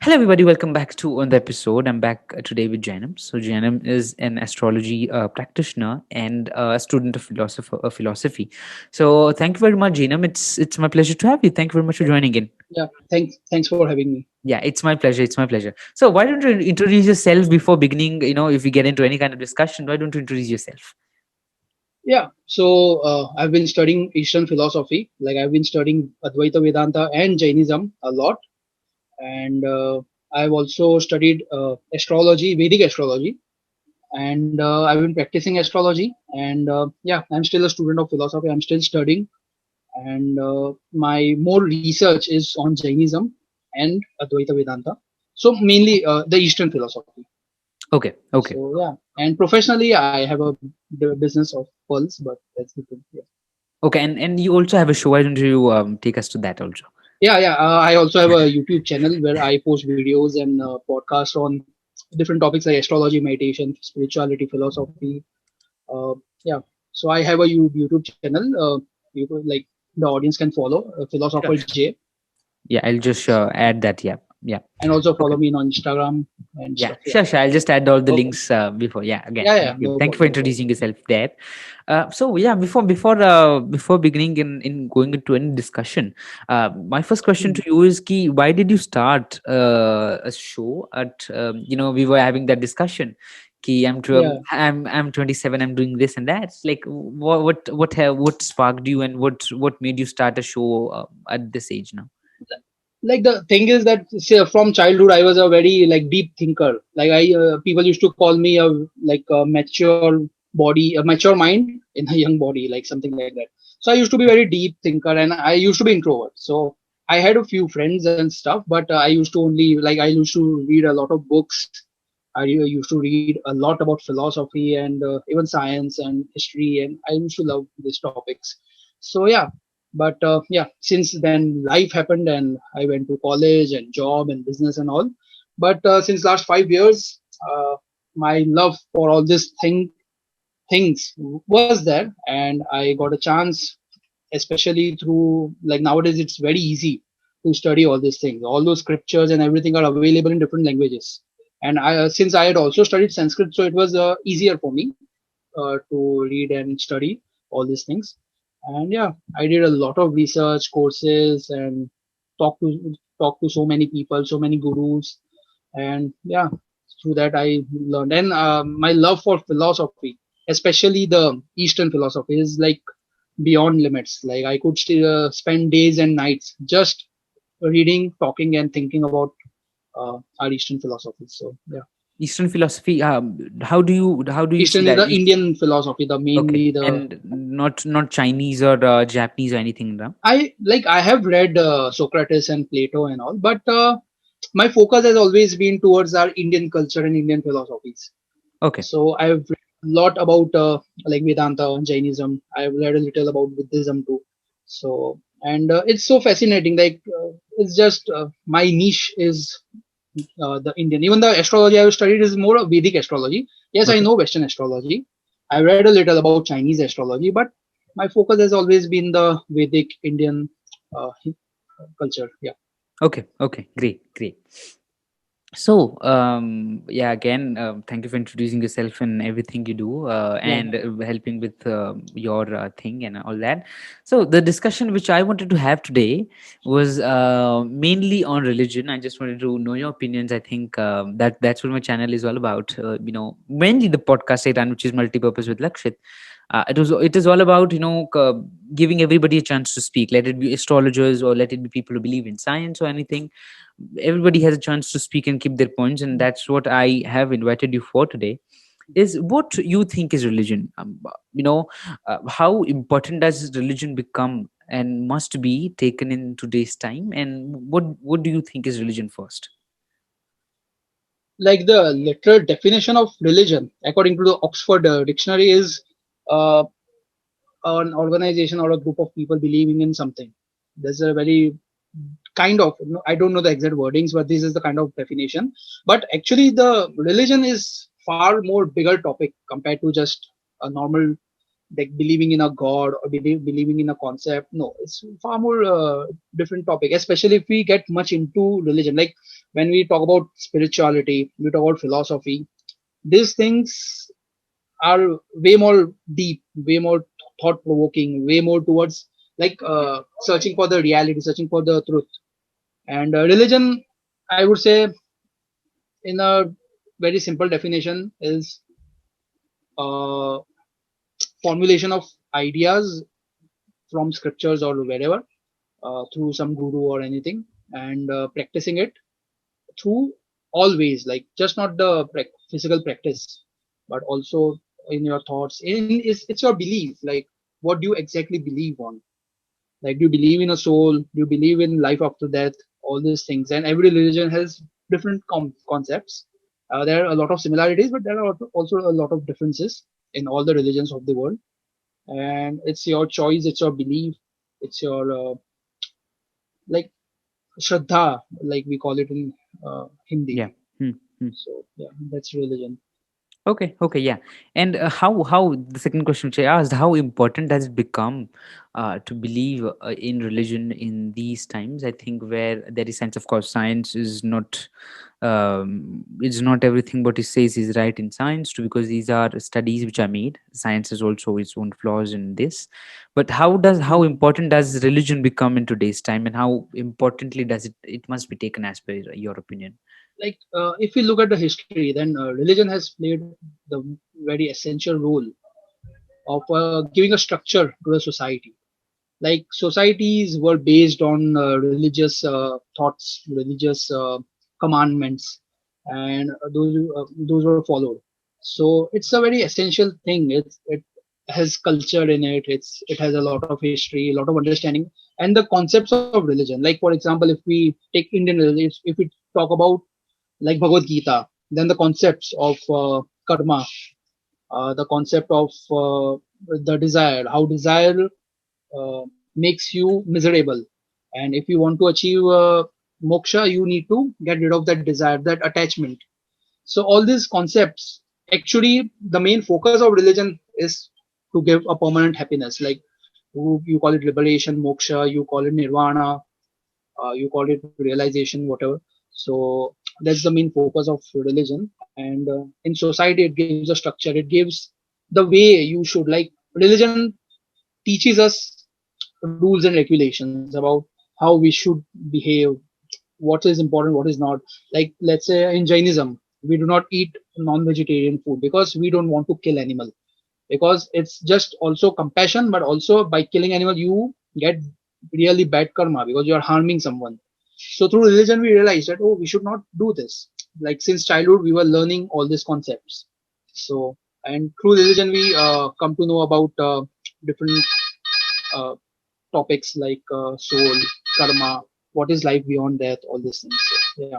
Hello, everybody. Welcome back to on the episode. I'm back today with Jainam. So Jainam is an astrology practitioner and a student of philosophy. So thank you very much, Jainam. It's my pleasure to have you. Thank you very much for joining in. Yeah, thanks for having me. Yeah, it's my pleasure. It's my pleasure. So why don't you introduce yourself before beginning? If we get into any kind of discussion, why don't you introduce yourself? Yeah, so I've been studying Eastern philosophy. Like I've been studying Advaita Vedanta and Jainism a lot, and I've also studied astrology, Vedic astrology, and I've been practicing astrology. And yeah, I'm still a student of philosophy. I'm still studying, and my more research is on Jainism and Advaita Vedanta. So mainly the Eastern philosophy. Okay. Okay. So yeah, and professionally, I have a business of pearls, but that's the thing. Yeah, Okay. And you also have a show. Why don't you take us to that also? yeah. I also have a YouTube channel where I post videos and podcasts on different topics like astrology, meditation, spirituality, philosophy. Yeah, so I have a YouTube channel. You could, like the audience can follow Philosopher Sure. J, Yeah, I'll just add that. Yeah. Yeah. and also follow Okay. me on Instagram and Yeah, stuff. Yeah, sure. I'll just add all the okay. links before. Yeah, again, Yeah, thank you. no Thank you problem, for no problem. introducing yourself there. So yeah, before beginning in going into any discussion, my first question Mhm. to you is, Ki, why did you start a show at we were having that discussion. Ki, Yeah. I'm 27. I'm doing this and that. It's like what sparked you and what made you start a show at this age now? Like the thing is that say, from childhood I was a very like deep thinker. Like I people used to call me a like a mature body, a mature mind in a young body, like something like that. So I used to be very deep thinker, and I used to be introvert. So I had a few friends and stuff, but I used to only like I used to read a lot of books. I used to read a lot about philosophy and even science and history, and I used to love these topics. So yeah, but yeah, since then life happened and I went to college and job and business and all. But since last 5 years, my love for all things was there, and I got a chance, especially through like nowadays it's very easy to study all these things. All those scriptures and everything are available in different languages. And since I had also studied Sanskrit, so it was easier for me to read and study all these things. And yeah, I did a lot of research courses and talk to so many people, so many gurus, and yeah, through that I learned. And my love for philosophy, especially the Eastern philosophy, is like beyond limits. Like I could still spend days and nights just reading, talking, and thinking about our Eastern philosophy. So yeah. Eastern philosophy. How do you see Eastern is that? the Indian philosophy, the Okay, mainly the and not Chinese or Japanese or anything, no? I have read Socrates and Plato and all, but my focus has always been towards our Indian culture and Indian philosophies. Okay, So I've read a lot about like Vedanta and Jainism. I've read a little about Buddhism too. So and it's so fascinating. Like it's just my niche is the Indian. Even the astrology I've studied is more of Vedic astrology. Yes, I okay, know Western astrology. I read a little about Chinese astrology, but my focus has always been the Vedic Indian culture. Yeah. okay. Great. So, yeah, again, thank you for introducing yourself and everything you do, Yeah. and helping with your thing and all that. So, the discussion which I wanted to have today was mainly on religion. I just wanted to know your opinions. I think that's what my channel is all about. Mainly the podcast I run, which is Multipurpose with Lakshit. It is all about giving everybody a chance to speak. Let it be astrologers or let it be people who believe in science or anything. Everybody has a chance to speak and keep their points, and that's what I have invited you for today. Is what you think is religion. How important does religion become and must be taken in today's time, and what do you think is religion first? Like the literal definition of religion, according to the Oxford Dictionary, is uh, an organization or a group of people believing in something. There's a very kind of, I don't know the exact wordings, but this is the kind of definition. But actually the religion is far more bigger topic compared to just a normal like believing in a god or believing in a concept. No, it's far more different topic, especially if we get much into religion. Like when we talk about spirituality, we talk about philosophy, these things are way more deep, way more thought provoking, way more towards like searching for the reality, searching for the truth. And religion, I would say, in a very simple definition, is uh, formulation of ideas from scriptures or wherever, through some guru or anything, and practicing it through always, like just not the physical practice, but also in your thoughts. It's your belief. Like, what do you exactly believe on? Like, do you believe in a soul? Do you believe in life after death? All these things. And every religion has different concepts. There are a lot of similarities, but there are also a lot of differences in all the religions of the world. And it's your choice, it's your belief, it's your like shraddha, like we call it in Hindi. Yeah. Hmm, hmm. So yeah, that's religion. Okay, okay, yeah. And how the second question which I asked, how important has it become to believe in religion in these times? I think where there is sense, of course, science is not it's not everything what it says is right in science too, because these are studies which are made. Science has also its own flaws in this. But how Mhm. important does religion become in today's time, and how importantly does it must be taken as per your opinion? Like if we look at the history, then religion has played the very essential role of giving a structure to the society. Like societies were based on religious thoughts, religious commandments, and those were followed. So it's a very essential thing. It has culture in it. It has a lot of history, a lot of understanding, and the concepts of religion. Like for example, if we take Indian religion, if we talk about like Bhagavad Gita, then the concepts of karma, the concept of the desire, how desire makes you miserable. And if you want to achieve moksha, you need to get rid of that desire, that attachment. So all these concepts, actually, the main focus of religion is to give a permanent happiness. Like you call it liberation, moksha, you call it nirvana, you call it realization, whatever. So that's the main focus of religion. And in society, it gives a structure. It gives the way you should, like, religion teaches us rules and regulations about how we should behave, what is important, what is not. Like let's say in Jainism, we do not eat non-vegetarian food because we don't want to kill animal, because it's just also compassion, but also by killing animal you get really bad karma because you are harming someone. So through religion we realized that, oh, we should not do this. Like since childhood we were learning all these concepts. So, and through religion we come to know about different uh, topics like soul, karma, what is life beyond death, all these things. So, yeah.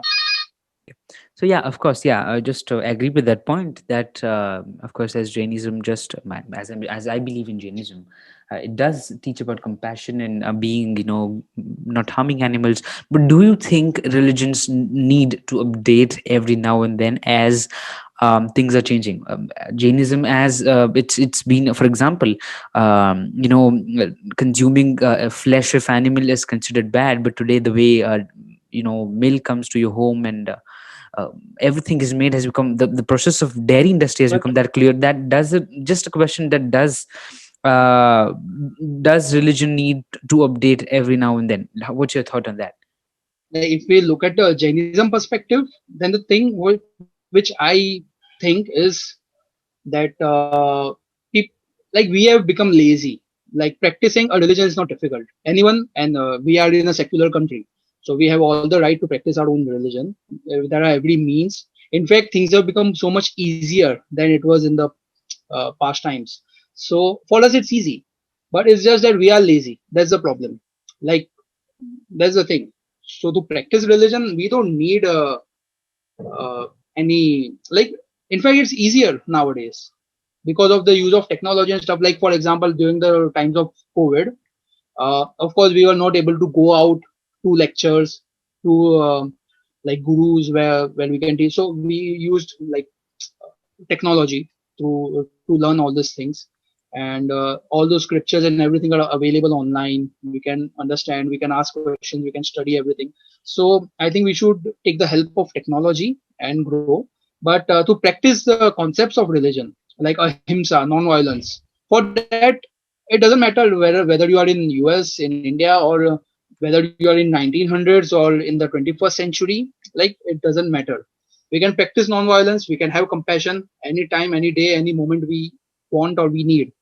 So yeah, of course, yeah. I just agree with that point. That of course, as Jainism, just as I believe in Jainism, it does teach about compassion and being, not harming animals. But do you think religions need to update every now and then as things are changing? Jainism, as it's been, for example, consuming flesh of animal is considered bad, but today the way milk comes to your home and uh, everything is made has become the process of dairy industry has But become that clear. That does it, just a question, that uh, does religion need to update every now and then? What's your thought on that? like, if we look at the Jainism perspective, then the thing which I think is that like we have become lazy. Like practicing a religion is not difficult. Anyone, and we are in a secular country, so we have all the right to practice our own religion. There are every means. In fact, things have become so much easier than it was in the past times. So for us, it's easy, but it's just that we are lazy. That's the problem. Like that's the thing. So to practice religion, we don't need any, like, in fact it's easier nowadays because of the use of technology and stuff. Like for example, during the times of COVID, of course we were not able to go out to lectures, to like gurus where we can teach. So we used like technology to learn all these things. and all those scriptures and everything are available online. We can understand, we can ask questions, we can study everything. So I think we should take the help of technology and grow, but to practice the concepts of religion like ahimsa, non-violence, for that it doesn't matter whether you are in US, in India, or whether you are in 1900s or in the 21st century. Like, it doesn't matter. We can practice non-violence, we can have compassion anytime, any day, any moment we want or we need.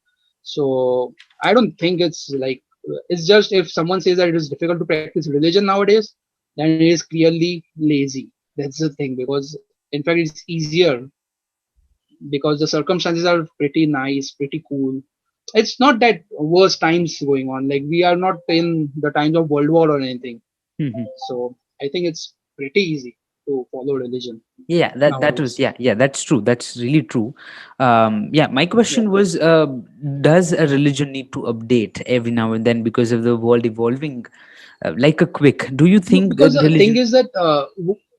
So I don't think it's like, it's just, if someone says that it is difficult to practice religion nowadays, then it is clearly lazy. That's the thing, because in fact it's easier, because the circumstances are pretty nice, pretty cool. It's not that worse times going on. Like, we are not in the times of World War or anything. Mhm. So I think it's pretty easy to follow religion Yeah, that was, nowadays. yeah, that's true, that's really true. Yeah, my Yeah. question was, does a religion need to update every now and then because of the world evolving like a quick? Do you No, think because the thing religion? is that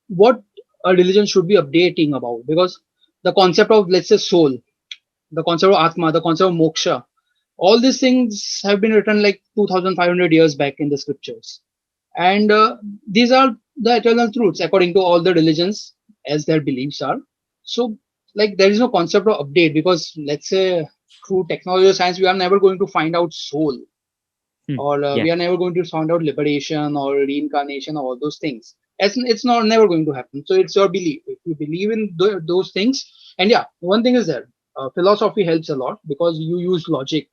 what a religion should be updating about, because the concept of, let's say, soul, the concept of atma, the concept of moksha, all these things have been written like 2500 years back in the scriptures, and these are the eternal truths according to all the religions as their beliefs are. So, like, there is no concept of update, because let's say through technology or science we are never going to find out soul, Hmm. or Yeah. we are never going to find out liberation or reincarnation or all those things. It's not never going to happen. So it's your belief. If you believe in those things, and yeah, one thing is that philosophy helps a lot, because you use logic.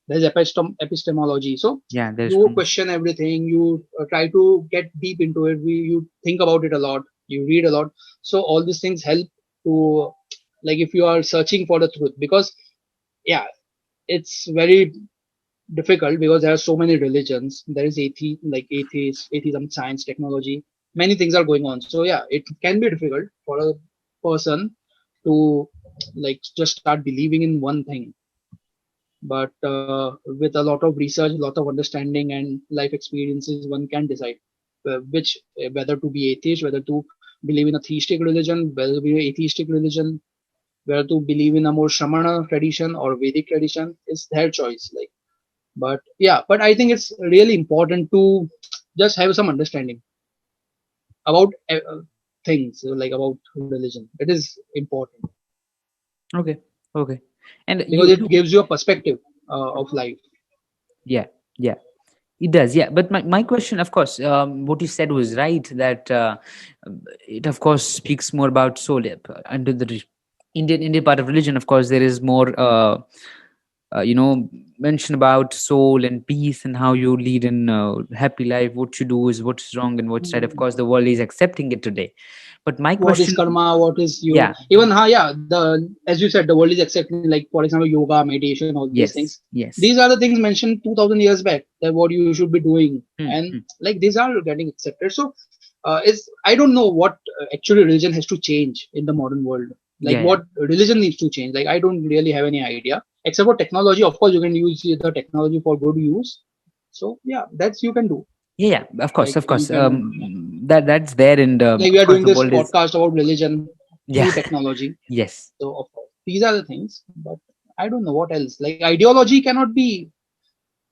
There's epistemology. So Yeah, there's you one. question everything. You try to get deep into it. You think about it a lot. You read a lot. So all these things help to, like, if you are searching for the truth, because yeah, it's very difficult, because there are so many religions. There is atheism, science, technology. Many things are going on. So yeah, it can be difficult for a person to, like, just start believing in one thing. But with a lot of research, a lot of understanding and life experiences, one can decide whether to be atheist, whether to believe in a theistic religion, whether to be atheistic religion, whether to believe in a more Shramana tradition or Vedic tradition. Is their choice. Like, but yeah, but I think it's really important to just have some understanding about things, like about religion. It is important, Okay, okay. And because it gives you a perspective of life. yeah, yeah, it does. Yeah, but my question, of course, what you said was right, that it of course speaks more about soul. Under the Indian part of religion, of course, there is more you know, mention about soul and peace and how you lead in happy life. What you do is what's wrong and what's right. Of course, the world is accepting it today. But my What is question, karma, what is you, yeah, even yeah, the, as you said, the world is accepting, like, for example, yoga, meditation, all these things. yes, yes. These are the things mentioned 2000 years back, that what you should be doing. Hmm, And hmm. like, these are getting accepted. So it's, I don't know what actually religion has to change in the modern world. Like, Yeah, yeah. what religion needs to change, like, I don't really have any idea, except for technology. Of course, you can use the technology for good use. So yeah, that's you can do. Yeah, yeah, of course, Like, of you course. can, That's there, and like, we of are course doing the this world is. podcast about religion Yeah. through technology. Yes. So of course, these are the things. But I don't know what else. Like, ideology cannot be,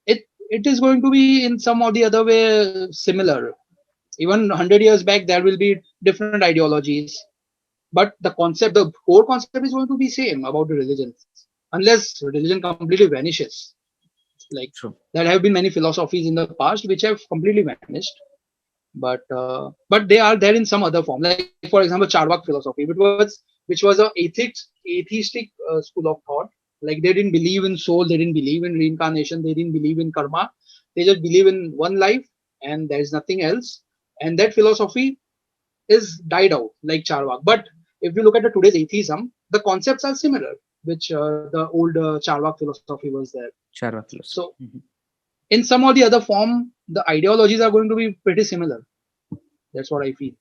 it. It is going to be in some or the other way similar. Even 100 years back, there will be different ideologies. But the concept, the core concept, is going to be same about the religion, unless religion completely vanishes. Like, True. there have been many philosophies in the past which have completely vanished, but they are there in some other form. Like, for example, Charvak philosophy, which was a atheistic school of thought. Like, they didn't believe in soul, they didn't believe in reincarnation, they didn't believe in karma. They just believe in one life, and there is nothing else. And that philosophy is died out, like Charvak. But if you look at the today's atheism, the concepts are similar, which the old Charvak philosophy was there. Sharma So philosophy. Mhm. in some or the other form, the ideologies are going to be pretty similar. That's what I feel.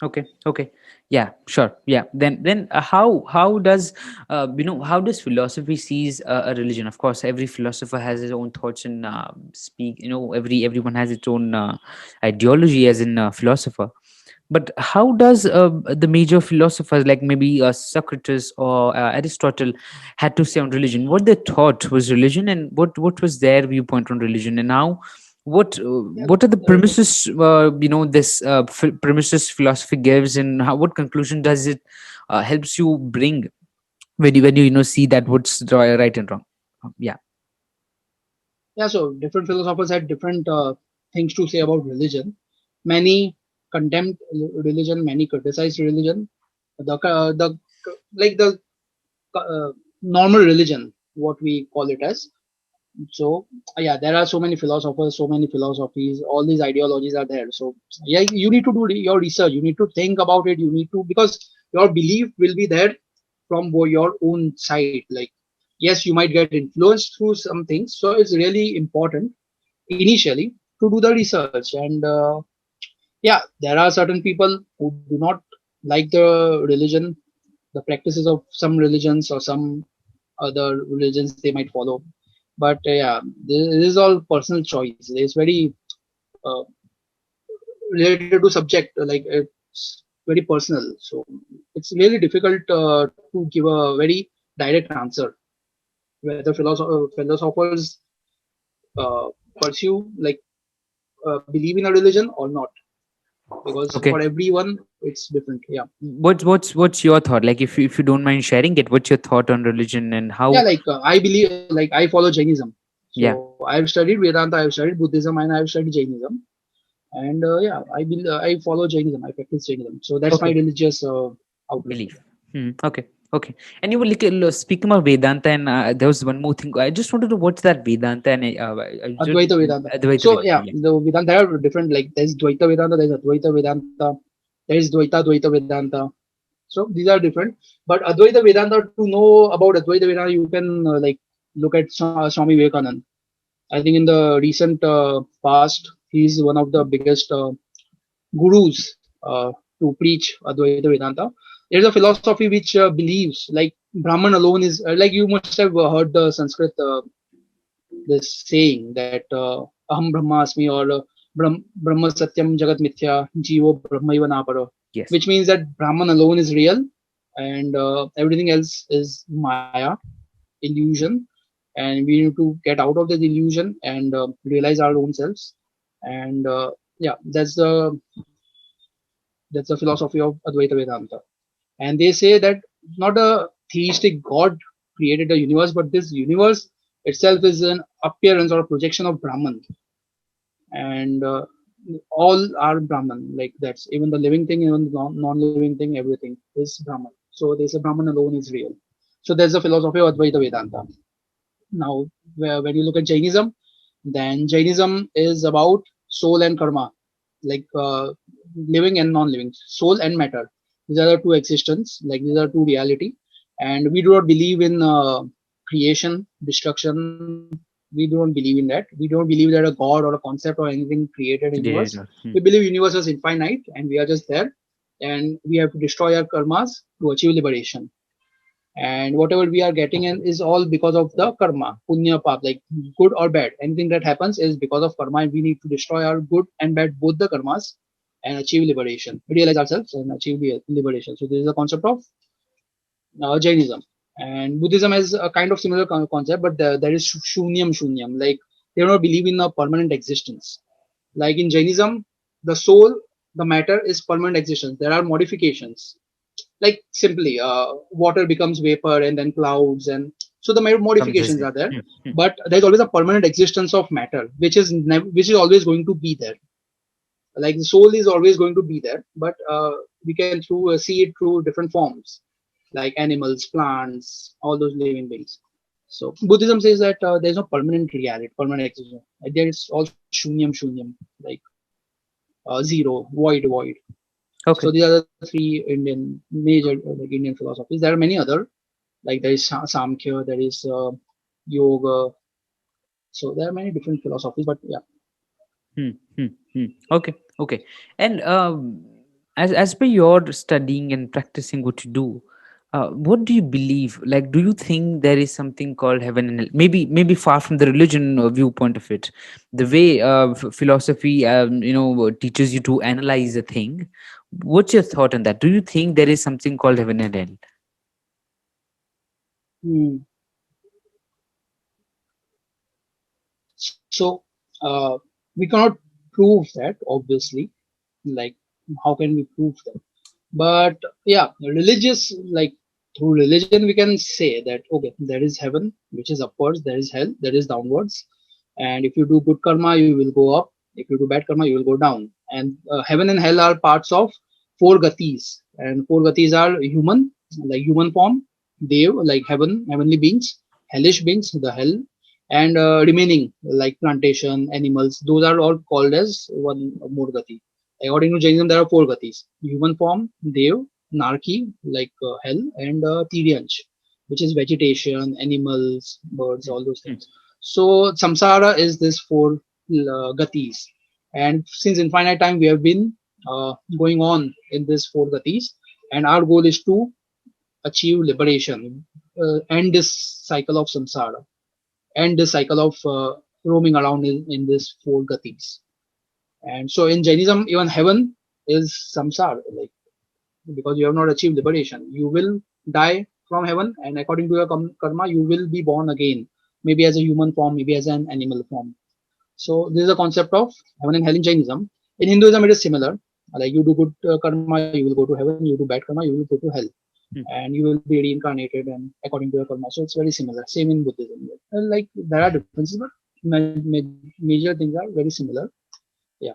Okay, okay, yeah, sure, yeah. Then how does how does philosophy sees a religion? Of course, every philosopher has his own thoughts and speak. Everyone has its own ideology as in philosopher. But how does the major philosophers like maybe Socrates or Aristotle had to say on religion? What they thought was religion, and what was their viewpoint on religion, and how Yeah, what are the premises this premises philosophy gives, and how what conclusion does it helps you bring when you see that what's right and wrong? Yeah. yeah. So different philosophers had different things to say about religion. Many condemned religion, many criticized religion. The like the normal religion, what we call it as. So yeah, there are so many philosophers, so many philosophies, all these ideologies are there. So yeah, you need to do your research, you need to think about it, you need to, because your belief will be there from your own side. Like, yes, you might get influenced through some things, so it's really important initially to do the research. And yeah, there are certain people who do not like the religion, the practices of some religions or some other religions they might follow. But yeah, this is all personal choice. It's very uh, related to subject, like it's very personal. So it's really difficult to give a very direct answer whether philosophers pursue, like believe in a religion or not, because Okay. for everyone it's different. Yeah. What's your thought? Like, if you don't mind sharing it, what's your thought on religion and Yeah, how? like I believe, like I follow Jainism. So Yeah, I've studied Vedanta, I've studied Buddhism, and I've studied Jainism. And yeah, I follow Jainism, I practice Jainism. So that's my okay, religious outlook. belief. Okay, okay. And you were like speaking about Vedanta, and there was one more thing. I just wanted to watch that Vedanta and I just Advaita Vedanta. Advaita So Vedanta. yeah, Yeah. the Vedanta, there are different, like there's Dvaita Vedanta, there's Advaita Vedanta, there's Dvaita Vedanta. So these are different. But Advaita Vedanta, to know about Advaita Vedanta, you can like look at Swami Vivekananda. I think in the recent past, he's one of the biggest gurus to preach Advaita Vedanta. There's a philosophy which believes like Brahman alone is like, you must have heard the Sanskrit this saying that Aham Brahmasmi, or Brahma Satyam Jagat Mithya Jivo Brahmaiva Napara, Yes. which means that Brahman alone is real and everything else is Maya, illusion, and we need to get out of this illusion and realize our own selves. And yeah, that's the philosophy of Advaita Vedanta. And they say that not a theistic God created the universe, but this universe itself is an appearance or a projection of Brahman. And all are Brahman. Like that's even the living thing, even the non-living thing, everything is Brahman. So they say Brahman alone is real. So there's the philosophy of Advaita Vedanta. Now, when you look at Jainism, then Jainism is about soul and karma, like living and non-living, soul and matter. These are the two existence, like these are two reality, and we do not believe in creation, destruction. We don't believe in that. We don't believe that a god or a concept or anything created a universe. Did. We believe universe is infinite and we are just there, and we have to destroy our karmas to achieve liberation. And whatever we are getting in is all because of the karma, punya path, like good or bad, anything that happens is because of karma, and we need to destroy our good and bad, both the karmas, and achieve liberation, realize ourselves and achieve liberation. So this is the concept of Jainism. And Buddhism has a kind of similar concept, but there is shunyam, like they do not believe in a permanent existence. Like in Jainism, the soul, the matter is permanent existence. There are modifications, like simply water becomes vapor and then clouds, and so the Comes as modifications it. are there. But there's always a permanent existence of matter, which is always going to be there. Like the soul is always going to be there, but we can see it through different forms, like animals, plants, all those living beings. So Buddhism says that there's no permanent reality, permanent existence. There is all shunyam, like zero, void. So Okay. these are the three Indian major like Indian philosophies. There are many other, like there is Samkhya, there is yoga. So there are many different philosophies, but yeah. Hmm, okay, okay. And as per your studying and practicing what you do, what do you believe? Like, do you think there is something called heaven and hell? Maybe far from the religion viewpoint of it, the way philosophy teaches you to analyze a thing. What's your thought on that? Do you think there is something called heaven and hell? Hmm. So we cannot prove that, obviously. Like, how can we prove that? But yeah, religious, like through religion, we can say that okay, there is heaven, which is upwards, there is hell, there is downwards, and if you do good karma, you will go up. If you do bad karma, you will go down. And heaven and hell are parts of four gatis, and four gatis are human, like human form, dev, like heaven, heavenly beings, hellish beings, the hell, and remaining like plantation, animals. Those are all called as one more gati. According to Jainism, there are four gatis: human form, dev, narki, like hell, and tiryansh, which is vegetation, animals, birds, all those Hmm. things. So samsara is this four gatis, and since infinite time we have been going on in this four gatis, and our goal is to achieve liberation, end this cycle of samsara, end this cycle of roaming around in this four gatis. And so in Jainism, even heaven is samsara, like because you have not achieved liberation, you will die from heaven, and according to your karma, you will be born again, maybe as a human form, maybe as an animal form. So this is the concept of heaven and hell in Jainism. In Hinduism, it is similar. Like you do good karma, you will go to heaven. You do bad karma, you will go to hell, Hmm. and you will be reincarnated and according to your karma. So it's very similar. Same in Buddhism. Like there are differences, but major things are very similar. Yeah.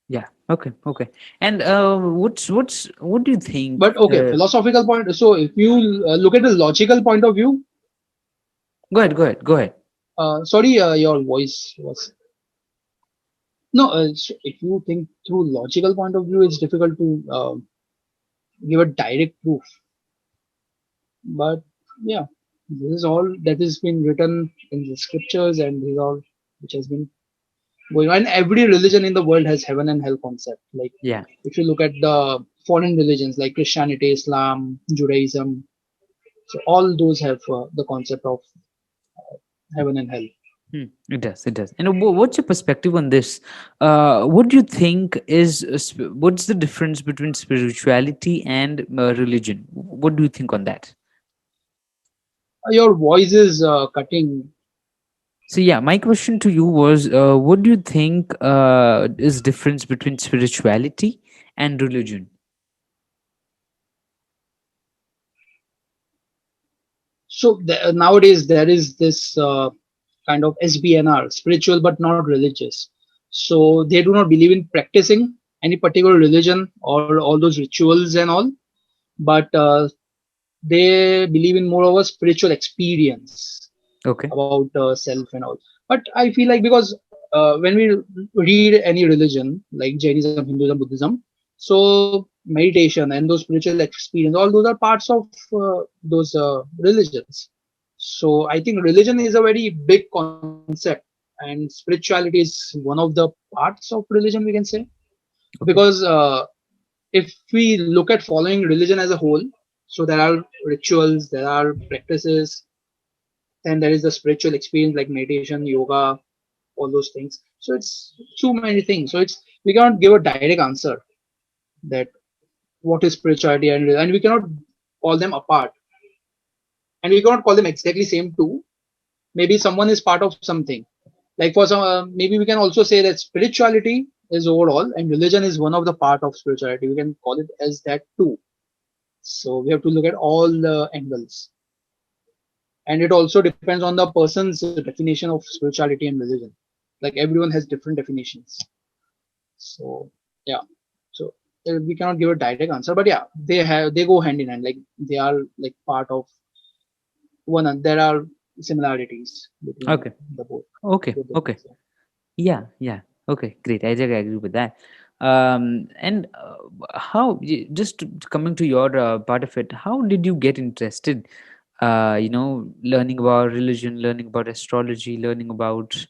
Yeah. Okay. Okay. And what do you think? But okay, philosophical point. So if you look at the logical point of view, Go ahead. Go ahead. Go ahead. sorry, your voice was no. So if you think through logical point of view, it's difficult to give a direct proof. But yeah, this is all that has been written in the scriptures, and this is all which has been going on. And every religion in the world has heaven and hell concept. Like Yeah. if you look at the foreign religions like Christianity, Islam, Judaism, so all those have the concept of heaven and hell. Hmm. It does. It does. And what's your perspective on this? What do you think is what's the difference between spirituality and religion? What do you think on that? Your voice is cutting. So yeah, my question to you was, what do you think is difference between spirituality and religion? So nowadays there is this kind of SBNR, spiritual but not religious. So they do not believe in practicing any particular religion or all those rituals and all, but they believe in more of a spiritual experience Okay. about self and all. But I feel like because when we read any religion like Jainism, Hinduism, Buddhism, so meditation and those spiritual experience, all those are parts of those religions. So I think religion is a very big concept, and spirituality is one of the parts of religion, we can say, Okay. because if we look at following religion as a whole, so there are rituals, there are practices, then there is the spiritual experience like meditation, yoga, all those things. So it's too many things. So it's we cannot give a direct answer that what is spirituality, and we cannot call them apart, and we cannot call them exactly same too. Maybe someone is part of something. Like for some, maybe we can also say that spirituality is overall, and religion is one of the part of spirituality. We can call it as that too. So we have to look at all the angles, and it also depends on the person's definition of spirituality and religion. Like everyone has different definitions. So yeah, so we cannot give a direct answer, but yeah, they go hand in hand. Like they are like part of one. There are similarities between Okay. the both. Okay. Both the Okay. things. Yeah. Yeah. Yeah. Okay. Great. I think I agree with that. And just coming to your part of it, how did you get interested? Learning about religion, learning about astrology, learning about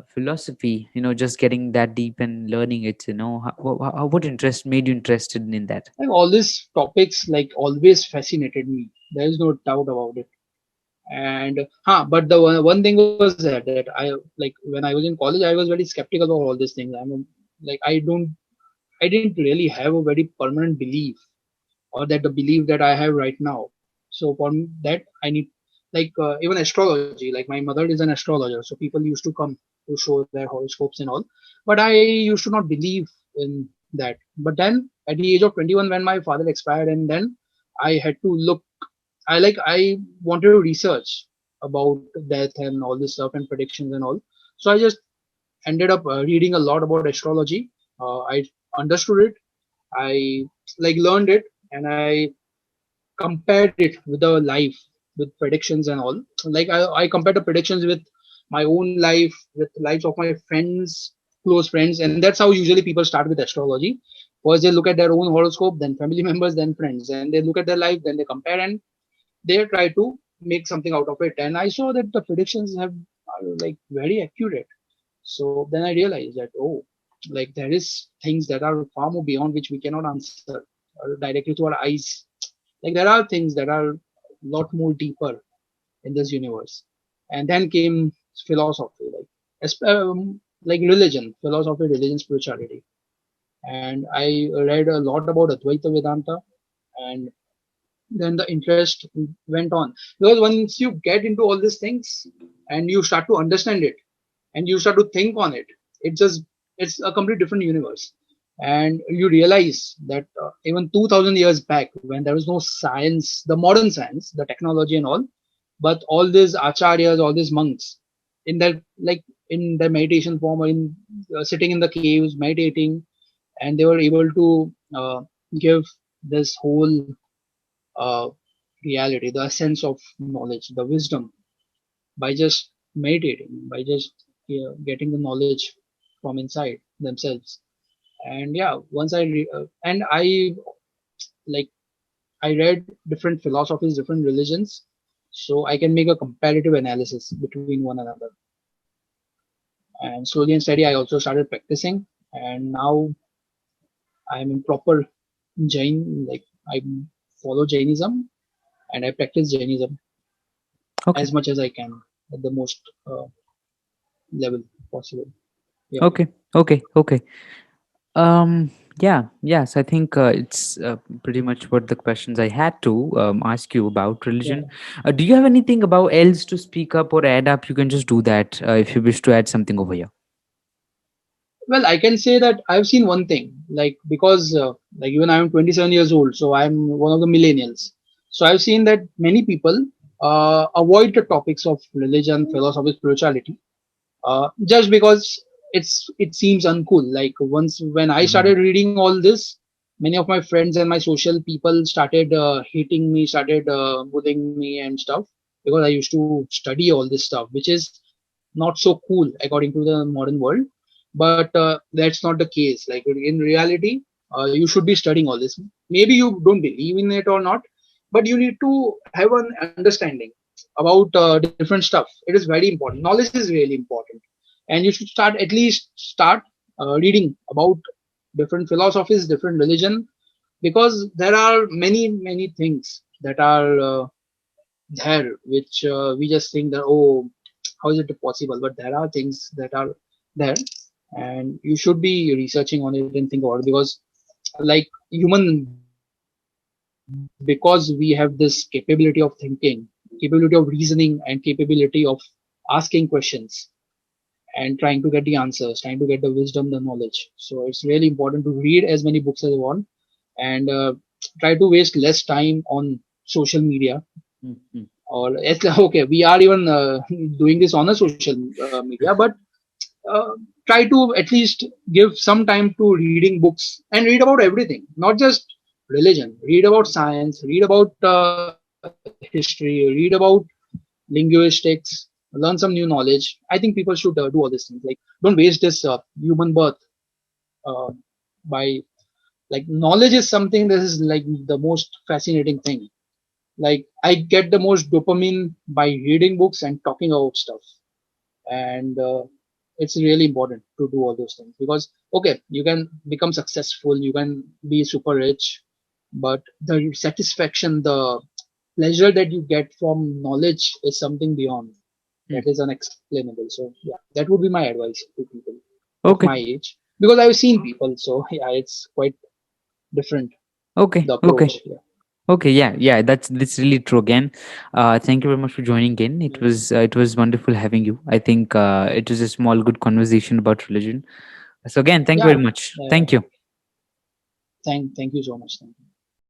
philosophy. Just getting that deep and learning it. What interest made you interested in that? Like all these topics, like always fascinated me. There is no doubt about it. And but the one thing was that I like when I was in college, I was very skeptical about all these things. Like I don't I didn't really have a very permanent belief, or that the belief that I have right now. So for that, I need, like, even astrology. Like, my mother is an astrologer, so people used to come to show their horoscopes and all. But I used to not believe in that. But then, at the age of 21, when my father expired, and then I had to look. I wanted to research about death and all this stuff and predictions and all. So I just ended up reading a lot about astrology. I understood it. I like learned it, and I compared it with the life, with predictions and all. Like, I compared the predictions with my own life, with lives of my friends, close friends, and that's how usually people start with astrology. First they look at their own horoscope, then family members, then friends, and they look at their life, then they compare, and they try to make something out of it. And I saw that the predictions are like very accurate. So then I realized that, oh, like, there is things that are far more beyond which we cannot answer directly to our eyes. Like, there are things that are a lot more deeper in this universe. And then came philosophy, like religion, philosophy, religion, spirituality. And I read a lot about Advaita Vedanta, and then the interest went on, because once you get into all these things and you start to understand it and you start to think on it, it's a complete different universe. And you realize that even 2000 years back, when there was no science, the modern science, the technology and all, but all these acharyas, all these monks, in their, like, in their meditation form, or in sitting in the caves meditating, and they were able to give this whole uh, reality, the essence of knowledge, the wisdom, by just meditating, by just, getting the knowledge from inside themselves. And yeah, once and I, like, I read different philosophies, different religions, so I can make a comparative analysis between one another. And slowly and steady, I also started practicing, and now I'm in proper Jain. Like, I follow Jainism and I practice Jainism Okay. as much as I can at the most level possible. Yeah. Okay. Okay. Okay. Yeah, yes, I think it's pretty much what the questions I had to ask you about religion. Yeah. Do you have anything about else to speak up or add up? You can just do that if you wish to add something over here. Well, I can say that I've seen one thing, like, because like, even I'm 27 years old, so I'm one of the millennials. So I've seen that many people avoid the topics of religion, philosophy, spirituality, just because it seems uncool. Like, once when I Mhm. started reading all this, many of my friends and my social people started hating me, started bullying me and stuff, because I used to study all this stuff, which is not so cool according to the modern world. But that's not the case. Like, in reality, you should be studying all this. Maybe you don't believe in it or not, but you need to have an understanding about different stuff. It is very important. Knowledge is really important, and you should start reading about different philosophies, different religion, because there are many things that are there, which we just think that, oh, how is it possible? But there are things that are there, and you should be researching on it and think about it, because, like, human beings, because we have this capability of thinking, capability of reasoning, and capability of asking questions and trying to get the answers, trying to get the wisdom, the knowledge. So it's really important to read as many books as you want, and try to waste less time on social media. Mhm. Or it's like, okay, we are even doing this on a social media, but uh, try to at least give some time to reading books, and read about everything, not just religion. Read about science, read about history, read about linguistics, learn some new knowledge. I think people should do all these things. Like, don't waste this human birth uh, by, like, knowledge is something that is like the most fascinating thing. Like, I get the most dopamine by reading books and talking about stuff. And it's really important to do all those things, because, okay, you can become successful, you can be super rich, but the satisfaction, the pleasure that you get from knowledge is something beyond, that Hmm. is unexplainable. So yeah, that would be my advice to people of Okay. my age. because I've seen people. So yeah, it's quite different, Okay, the okay. approach. Yeah, Okay, yeah, yeah, that's really true. Again, thank you very much for joining in. It was wonderful having you. I think it was a small good conversation about religion. So again, thank you yeah, very much. yeah. Thank you. Thank you so much. Thank you.